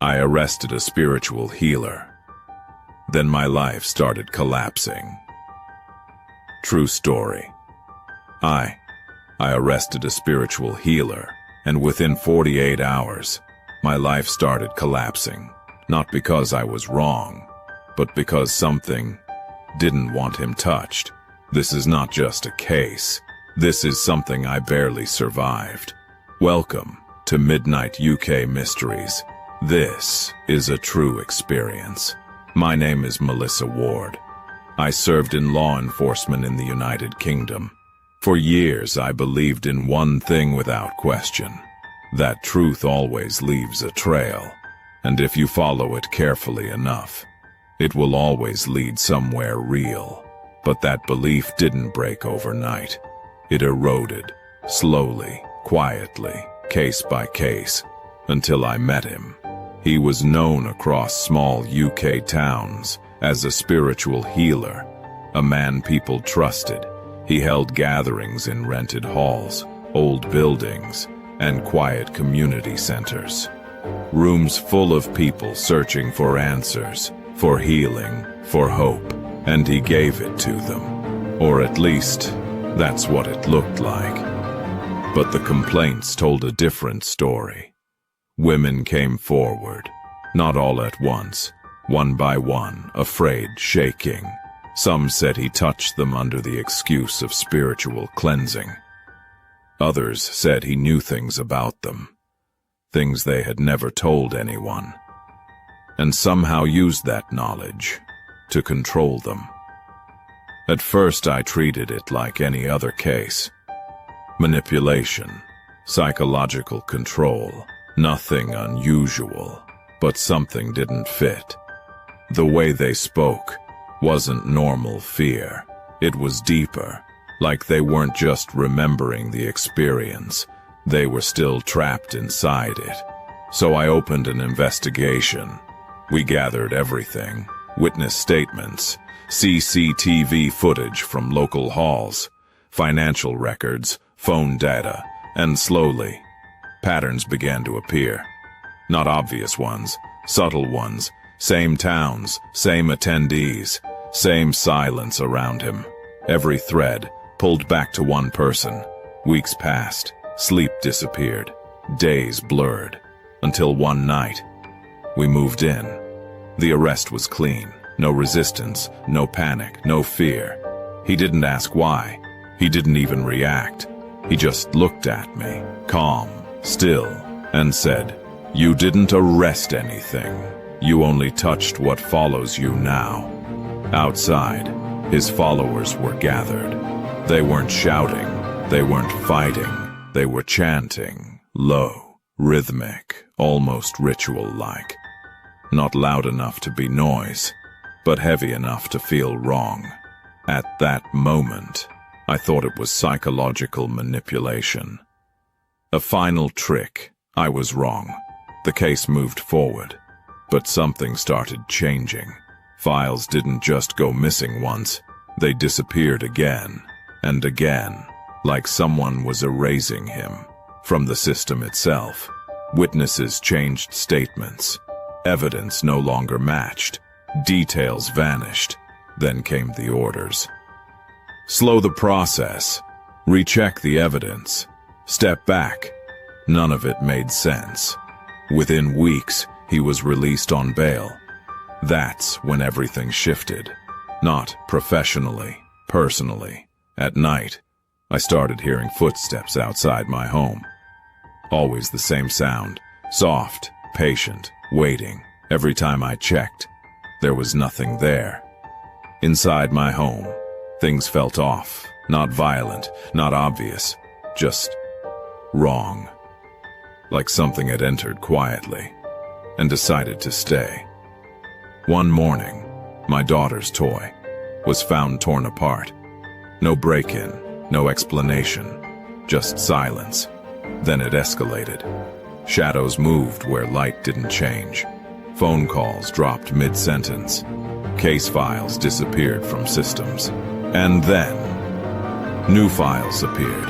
I arrested a spiritual healer. Then my life started collapsing. True story. I arrested a spiritual healer, and within 48 hours, my life started collapsing. Not because I was wrong, but because something didn't want him touched. This is not just a case. This is something I barely survived. Welcome to Midnight UK Mysteries. This is a true experience. My name is Melissa Ward. I served in law enforcement in the United Kingdom. For years, I believed in one thing without question: that truth always leaves a trail, and if you follow it carefully enough, it will always lead somewhere real. But that belief didn't break overnight. It eroded, slowly, quietly, case by case, until I met him. He was known across small UK towns as a spiritual healer, a man people trusted. He held gatherings in rented halls, old buildings, and quiet community centers. Rooms full of people searching for answers, for healing, for hope, and he gave it to them. Or at least, that's what it looked like. But the complaints told a different story. Women came forward, not all at once, one by one, afraid, shaking. Some said he touched them under the excuse of spiritual cleansing. Others said he knew things about them, things they had never told anyone, and somehow used that knowledge to control them. At first, I treated it like any other case. Manipulation, psychological control, nothing unusual, but something didn't fit. The way they spoke wasn't normal fear. It was deeper, like they weren't just remembering the experience, they were still trapped inside it. So I opened an investigation. We gathered everything: witness statements, CCTV footage from local halls, financial records, phone data, and slowly, patterns began to appear. Not obvious ones, subtle ones. Same towns, same attendees, same silence around him. Every thread pulled back to one person. Weeks passed, sleep disappeared, days blurred, until one night, we moved in. The arrest was clean. No resistance, no panic, no fear. He didn't ask why. He didn't even react. He just looked at me, calm, still, and said, "You didn't arrest anything. You only touched what follows you now." Outside, his followers were gathered. They weren't shouting. They weren't fighting. They were chanting, low, rhythmic, almost ritual-like. Not loud enough to be noise, but heavy enough to feel wrong. At that moment, I thought it was psychological manipulation. A final trick. I was wrong. The case moved forward, but something started changing. Files didn't just go missing once, they disappeared again and again, like someone was erasing him from the system itself. Witnesses changed statements. Evidence no longer matched. Details vanished. Then came the orders. Slow the process. Recheck the evidence. Step back. None of it made sense. Within weeks, he was released on bail. That's when everything shifted. Not professionally, personally. At night, I started hearing footsteps outside my home. Always the same sound. Soft, patient, waiting. Every time I checked, there was nothing there. Inside my home, things felt off. Not violent, not obvious. Just wrong. Like something had entered quietly and decided to stay. One morning, my daughter's toy was found torn apart. No break-in, no explanation, just silence. Then it escalated. Shadows moved where light didn't change. Phone calls dropped mid-sentence. Case files disappeared from systems. And then, new files appeared.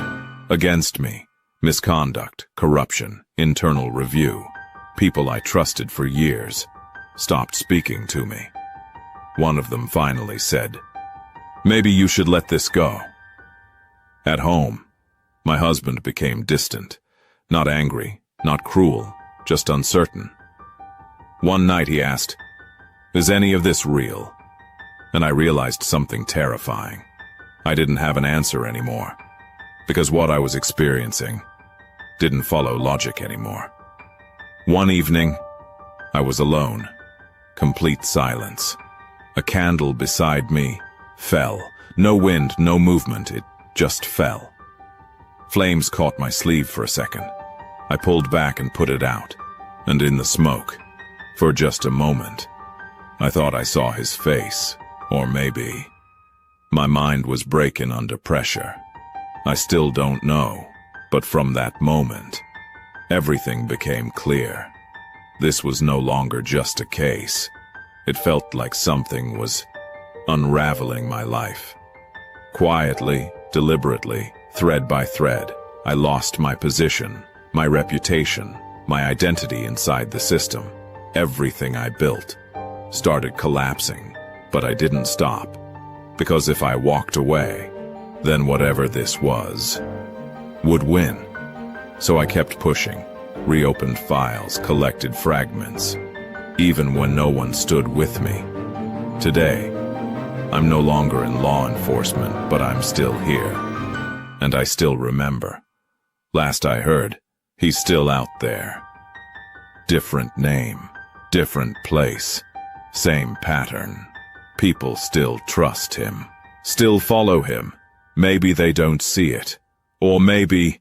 Against me. Misconduct, corruption, internal review. people I trusted for years, stopped speaking to me. One of them finally said, "Maybe you should let this go." At home, my husband became distant, not angry, not cruel, just uncertain. One night he asked, "Is any of this real?" And I realized something terrifying. I didn't have an answer anymore, because what I was experiencing didn't follow logic anymore. One evening, I was alone, complete silence. A candle beside me fell. No wind, no movement, it just fell. Flames caught my sleeve for a second. I pulled back and put it out, and in the smoke, for just a moment, I thought I saw his face, or maybe my mind was breaking under pressure. I still don't know, but from that moment, everything became clear. This was no longer just a case. It felt like something was unraveling my life. Quietly, deliberately, thread by thread, I lost my position, my reputation, my identity inside the system. Everything I built started collapsing, but I didn't stop. Because if I walked away, then whatever this was would win. So I kept pushing, reopened files, collected fragments, even when no one stood with me. Today, I'm no longer in law enforcement, but I'm still here. And I still remember. Last I heard, he's still out there. Different name, different place, same pattern. People still trust him, still follow him. Maybe they don't see it, or maybe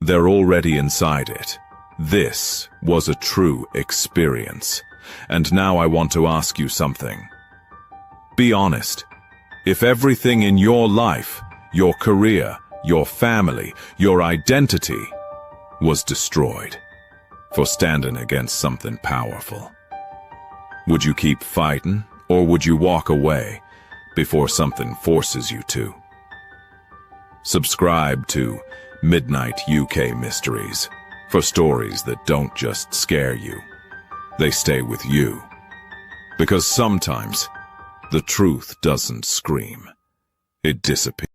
they're already inside it. This was a true experience, and now I want to ask you something. Be honest. If everything in your life, your career, your family, your identity was destroyed for standing against something powerful, would you keep fighting? Or would you walk away before something forces you to? Subscribe to Midnight UK Mysteries for stories that don't just scare you, they stay with you. Because sometimes the truth doesn't scream, it disappears.